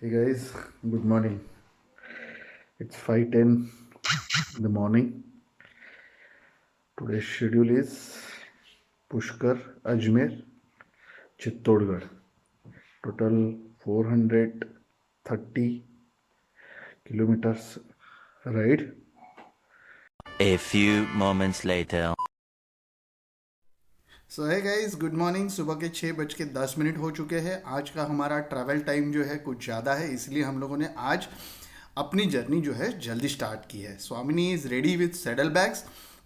Hey guys, good morning. It's 5:10 in the morning. Today's schedule is Pushkar, Ajmer, Chittorgarh. Total 430 kilometers ride. A few moments later. सो है guys, good morning. सुबह के 6:10 हो चुके हैं। आज का हमारा ट्रैवल टाइम जो है कुछ ज़्यादा है, इसलिए हम लोगों ने आज अपनी जर्नी जो है जल्दी स्टार्ट की है। स्वामिनी is ready with saddle bags.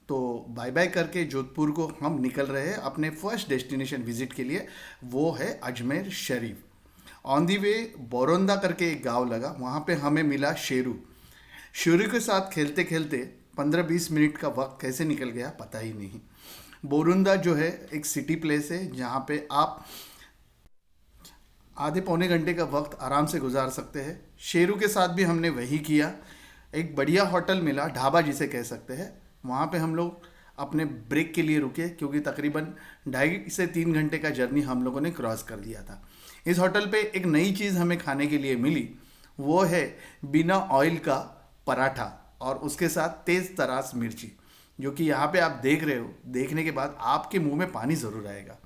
तो बाय बाय करके जोधपुर को हम निकल रहे हैं अपने फर्स्ट डेस्टिनेशन विजिट के लिए। वो है अजमेर शरीफ। ऑन दी वे बोरोंदा करके एक गांव लगा, वहाँ पे हमें मिला शेरू। शेरू के साथ खेलते खेलते 15-20 मिनट का वक्त कैसे निकल गया पता ही नहीं। बोरुंदा जो है एक सिटी प्लेस है जहाँ पे आप आधे पौने घंटे का वक्त आराम से गुजार सकते हैं। शेरू के साथ भी हमने वही किया। एक बढ़िया होटल मिला, ढाबा जिसे कह सकते हैं, वहाँ पे हम लोग अपने ब्रेक के लिए रुके क्योंकि तकरीबन 2.5 से 3 घंटे का जर्नी हम लोगों ने क्रॉस कर दिया था। इस होटल पे एक नई चीज़ हमें खाने के लिए मिली, वो है बिना ऑयल का पराठा और उसके साथ तेज़ तरास मिर्ची, जो कि यहाँ पे आप देख रहे हो। देखने के बाद आपके मुंह में पानी ज़रूर आएगा।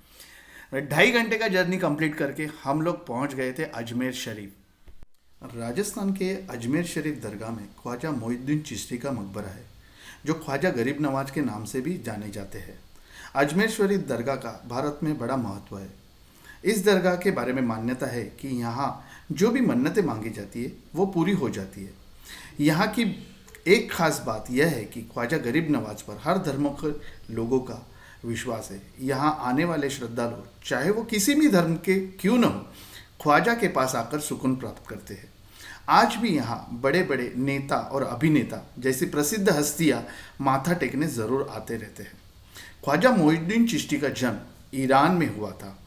2.5 घंटे का जर्नी कंप्लीट करके हम लोग पहुँच गए थे अजमेर शरीफ। राजस्थान के अजमेर शरीफ दरगाह में ख्वाजा मोइनुद्दीन चिश्ती का मकबरा है, जो ख्वाजा गरीब नवाज के नाम से भी जाने जाते हैं। अजमेर शरीफ दरगाह का भारत में बड़ा महत्व है। इस दरगाह के बारे में मान्यता है कि यहाँ जो भी मन्नतें मांगी जाती है वो पूरी हो जाती है। यहाँ की एक खास बात यह है कि ख्वाजा गरीब नवाज पर हर धर्मों के लोगों का विश्वास है। यहाँ आने वाले श्रद्धालु चाहे वो किसी भी धर्म के क्यों न हो, ख्वाजा के पास आकर सुकून प्राप्त करते हैं। आज भी यहाँ बड़े बड़े नेता और अभिनेता जैसी प्रसिद्ध हस्तियाँ माथा टेकने ज़रूर आते रहते हैं। ख्वाजा मोइनुद्दीन चिश्ती का जन्म ईरान में हुआ था।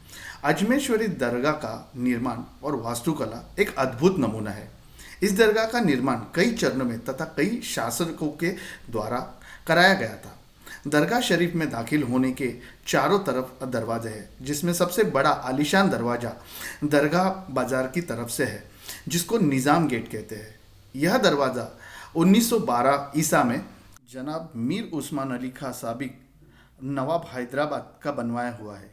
अजमेर शरीफ दरगाह का निर्माण और वास्तुकला एक अद्भुत नमूना है। इस दरगाह का निर्माण कई चरणों में तथा कई शासकों के द्वारा कराया गया था। दरगाह शरीफ में दाखिल होने के चारों तरफ दरवाजे हैं, जिसमें सबसे बड़ा आलीशान दरवाज़ा दरगाह बाजार की तरफ से है, जिसको निज़ाम गेट कहते हैं। यह दरवाज़ा 1912 ईसा में जनाब मीर उस्मान अली खां साबिक नवाब हैदराबाद का बनवाया हुआ है,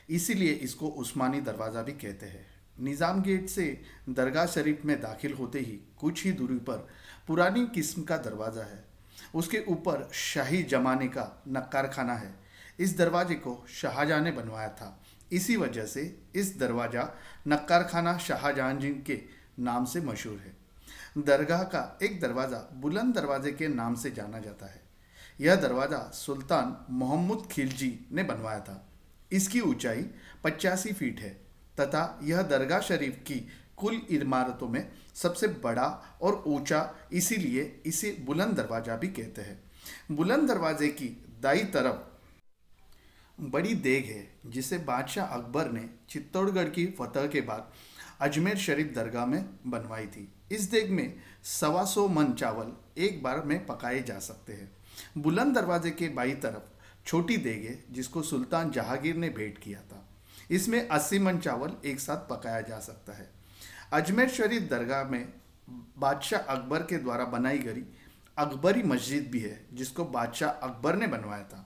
इसीलिए इसको उस्मानी दरवाज़ा भी कहते हैं। निज़ाम गेट से दरगाह शरीफ में दाखिल होते ही कुछ ही दूरी पर पुरानी किस्म का दरवाज़ा है। उसके ऊपर शाही जमाने का नक्कार खाना है। इस दरवाजे को शाहजहाँ ने बनवाया था, इसी वजह से इस दरवाज़ा नक्कार खाना शाहजहाँ जी के नाम से मशहूर है। दरगाह का एक दरवाज़ा बुलंद दरवाजे के नाम से जाना जाता है। यह दरवाज़ा सुल्तान मोहम्मद खिलजी ने बनवाया था। इसकी ऊंचाई 85 फीट है तथा यह दरगाह शरीफ की कुल इमारतों में सबसे बड़ा और ऊंचा, इसीलिए इसे बुलंद दरवाज़ा भी कहते हैं। बुलंद दरवाजे की दाई तरफ बड़ी देग है, जिसे बादशाह अकबर ने चित्तौड़गढ़ की फतह के बाद अजमेर शरीफ दरगाह में बनवाई थी। इस देग में 125 मन चावल एक बार में पकाए जा सकते हैं। बुलंद दरवाजे के बाई तरफ छोटी देग है, जिसको सुल्तान जहांगीर ने भेंट किया था। इसमें 80 मन चावल एक साथ पकाया जा सकता है। अजमेर शरीफ दरगाह में बादशाह अकबर के द्वारा बनाई गई अकबरी मस्जिद भी है, जिसको बादशाह अकबर ने बनवाया था।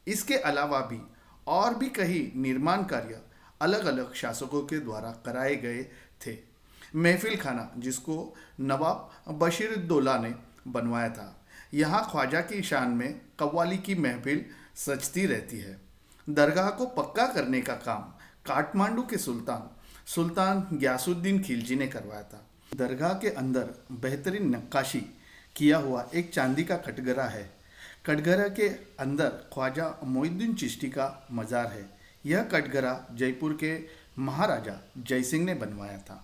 इसके अलावा भी और भी कई निर्माण कार्य अलग अलग शासकों के द्वारा कराए गए थे। महफिल खाना, जिसको नवाब बशीरुद्दौला ने बनवाया था, यहाँ ख्वाजा की शान में कव्वाली की महफिल सजती रहती है। दरगाह को पक्का करने का काम काठमांडू के सुल्तान सुल्तान गयासुद्दीन खिलजी ने करवाया था। दरगाह के अंदर बेहतरीन नक्काशी किया हुआ एक चांदी का कटघरा है। कटघरा के अंदर ख्वाजा मोइनुद्दीन चिश्ती का मज़ार है। यह कटघरा जयपुर के महाराजा जयसिंह ने बनवाया था।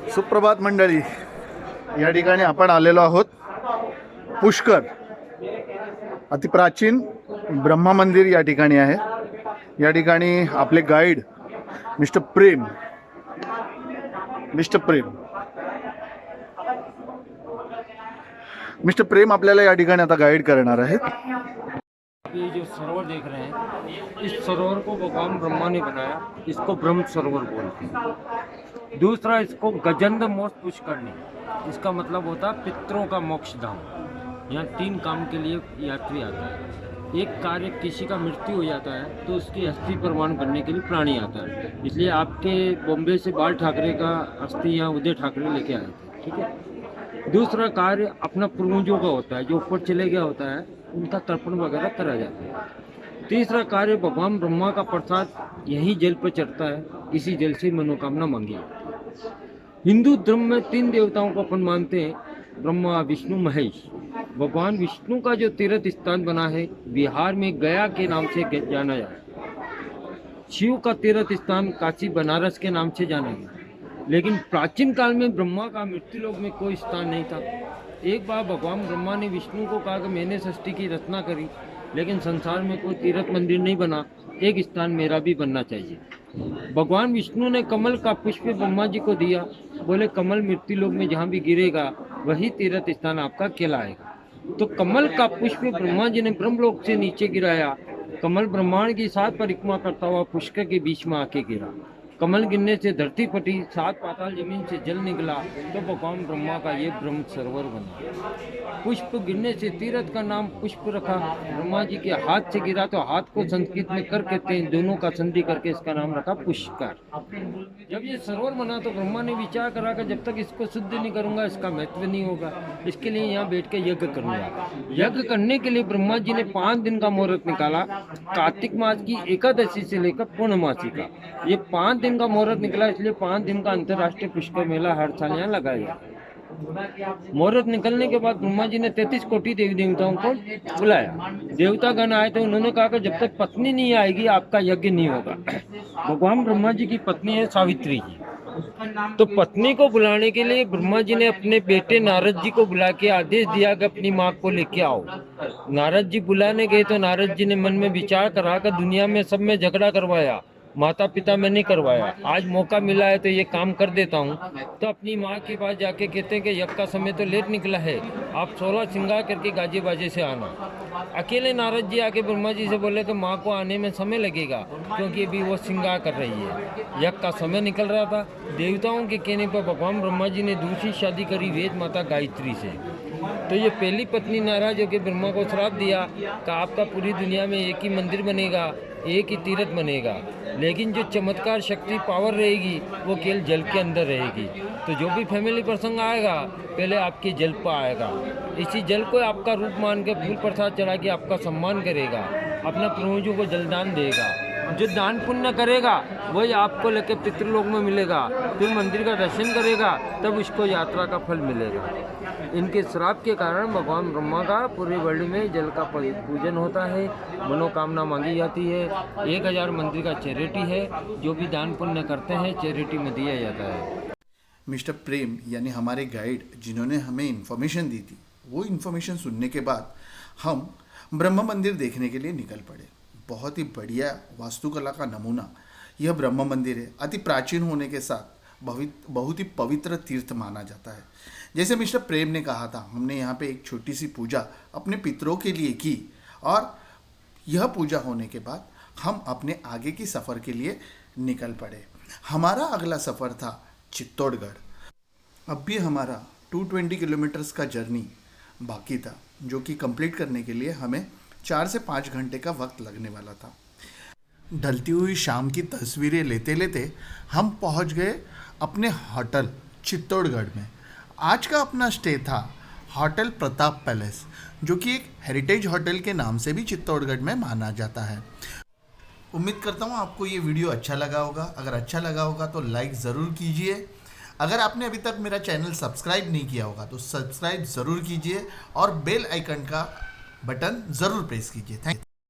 सुप्रभात मंडळी, या ठिकाणी आपण आलेलो आहोत पुष्कर, अतिप्राचीन ब्रह्मा मंदिर या ठिकाणी आहे। या ठिकाणी आपले गाईड मिस्टर प्रेम मिस्टर प्रेम आपल्याला या ठिकाणी आता गाईड करणार आहेत. ये जो सरोवर देख रहे हैं, इस सरोवर को भगवान ब्रह्मा ने बनाया, इसको ब्रह्म सरोवर बोलते हैं। दूसरा, इसको गजंद मोक्ष पुष्करणी, इसका मतलब होता है पितरों का मोक्ष धाम। यहाँ 3 काम के लिए यात्री आता है। एक कार्य, किसी का मृत्यु हो जाता है तो उसकी अस्थि प्रमाण करने के लिए प्राणी आता है। इसलिए आपके बॉम्बे से बाल ठाकरे का अस्थि यहाँ उदय ठाकरे लेके आए थे, ठीक है। दूसरा कार्य अपना पूर्वजों का होता है, जो ऊपर चले गया होता है उनका तर्पण वगैरह करा जाता है। तीसरा कार्य, भगवान ब्रह्मा का प्रसाद यही जल पर चढ़ता है, इसी जल से मनोकामना मांगी जाती है। हिंदू धर्म में 3 देवताओं को अपन मानते हैं, ब्रह्मा, विष्णु, महेश। भगवान विष्णु का जो तीर्थ स्थान बना है बिहार में गया के नाम से जाना जाता है। शिव का तीर्थ स्थान काशी बनारस के नाम से जाना गया। लेकिन प्राचीन काल में ब्रह्मा का मृत्युलोक में कोई स्थान नहीं था। एक बार भगवान ब्रह्मा ने विष्णु को कहा कि मैंने सृष्टि की रचना करी, लेकिन संसार में कोई तीर्थ मंदिर नहीं बना, एक स्थान मेरा भी बनना चाहिए। भगवान विष्णु ने कमल का पुष्प ब्रह्मा जी को दिया, बोले कमल मृत्युलोक में जहाँ भी गिरेगा वही तीर्थ स्थान आपका कहलाएगा। तो कमल का पुष्प ब्रह्मा जी ने ब्रह्मलोक से नीचे गिराया। कमल ब्रह्मांड की 7 परिक्रमा करता हुआ पुष्कर के बीच में आके गिरा। कमल गिरने से धरती फटी, 7 पाताल जमीन से जल निकला, तो भगवान ब्रह्मा का ये ब्रह्म सरोवर बना। पुष्प गिरने से तीर्थ का नाम पुष्प रखा। ब्रह्मा जी के हाथ से गिरा तो हाथ को संस्कृत में कर कहते हैं, दोनों का संधि करके इसका नाम रखा पुष्कर। जब ये सरोवर बना तो ब्रह्मा ने विचार करा कि जब तक इसको शुद्ध नहीं करूंगा इसका महत्व नहीं होगा, इसके लिए यहाँ बैठ के यज्ञ करूंगा। यज्ञ करने के लिए ब्रह्मा जी ने 5 दिन का मुहूर्त निकाला, कार्तिक मास की एकादशी से लेकर पूर्णमासी का। ये 5 दिन का मुहूर्त निकला, इसलिए 5 दिन का अंतर्राष्ट्रीय पुष्कर मेला हर साल यहाँ लगाया जाता है। मुहूर्त निकलने के बाद ब्रह्मा जी ने 33 कोटि देवी देवताओं को बुलाया। देवतागण आए तो उन्होंने कहा कि जब तक पत्नी नहीं आएगी आपका यज्ञ नहीं होगा। भगवान ब्रह्मा जी की पत्नी है सावित्री जी, तो पत्नी को बुलाने के लिए ब्रह्मा जी ने अपने बेटे नारद जी को बुला के आदेश दिया कि अपनी माँ को लेके आओ। नारद जी बुलाने गए तो नारद जी ने मन में विचार करा कि दुनिया में सब में झगड़ा करवाया, माता पिता में नहीं करवाया, आज मौका मिला है तो ये काम कर देता हूँ। तो अपनी माँ के पास जाके कहते हैं कि यज्ञ का समय तो लेट निकला है, आप 16 श्रृंगार करके गाजे बाजे से आना। अकेले नारद जी आके ब्रह्मा जी से बोले कि माँ को आने में समय लगेगा, क्योंकि अभी वो श्रृंगार कर रही है। यज्ञ का समय निकल रहा था। देवताओं के कहने पर भगवान ब्रह्मा जी ने दूसरी शादी करी वेद माता गायत्री से। तो ये पहली पत्नी नाराज होकर ब्रह्मा को श्राप दिया कि आपका पूरी दुनिया में एक ही मंदिर बनेगा, एक ही तीर्थ बनेगा, लेकिन जो चमत्कार शक्ति पावर रहेगी वो केवल जल के अंदर रहेगी। तो जो भी फैमिली प्रसंग आएगा पहले आपके जल पर आएगा, इसी जल को आपका रूप मान के फूल प्रसाद चढ़ा के आपका सम्मान करेगा, अपना पूर्वजों को जलदान देगा। जो दान पुण्य करेगा वही आपको लेके पितृलोक में मिलेगा, फिर मंदिर का दर्शन करेगा तब उसको यात्रा का फल मिलेगा। इनके श्राप के कारण भगवान ब्रह्मा का पूरे वर्ल्ड में जल का पूजन होता है, मनोकामना मांगी जाती है। 1000 मंदिर का चैरिटी है, जो भी दान पुण्य करते हैं चैरिटी में दिया जाता है। मिस्टर प्रेम यानी हमारे गाइड जिन्होंने हमें इन्फॉर्मेशन दी थी, वो इन्फॉर्मेशन सुनने के बाद हम ब्रह्म मंदिर देखने के लिए निकल पड़े। बहुत ही बढ़िया वास्तुकला का नमूना यह ब्रह्म मंदिर है। अति प्राचीन होने के साथ बहुत ही पवित्र तीर्थ माना जाता है। जैसे मिस्टर प्रेम ने कहा था, हमने यहाँ पे एक छोटी सी पूजा अपने पितरों के लिए की और यह पूजा होने के बाद हम अपने आगे की सफ़र के लिए निकल पड़े। हमारा अगला सफ़र था चित्तौड़गढ़। अब भी हमारा 220 किलोमीटर्स का जर्नी बाकी था, जो कि कंप्लीट करने के लिए हमें 4 से 5 घंटे का वक्त लगने वाला था। ढलती हुई शाम की तस्वीरें लेते लेते हम पहुंच गए अपने होटल चित्तौड़गढ़ में। आज का अपना स्टे था होटल प्रताप पैलेस, जो कि एक हेरिटेज होटल के नाम से भी चित्तौड़गढ़ में माना जाता है। उम्मीद करता हूँ आपको ये वीडियो अच्छा लगा होगा। अगर अच्छा लगा होगा तो लाइक ज़रूर कीजिए। अगर आपने अभी तक मेरा चैनल सब्सक्राइब नहीं किया होगा तो सब्सक्राइब ज़रूर कीजिए और बेल आइकन का बटन ज़रूर प्रेस कीजिए। Thank you.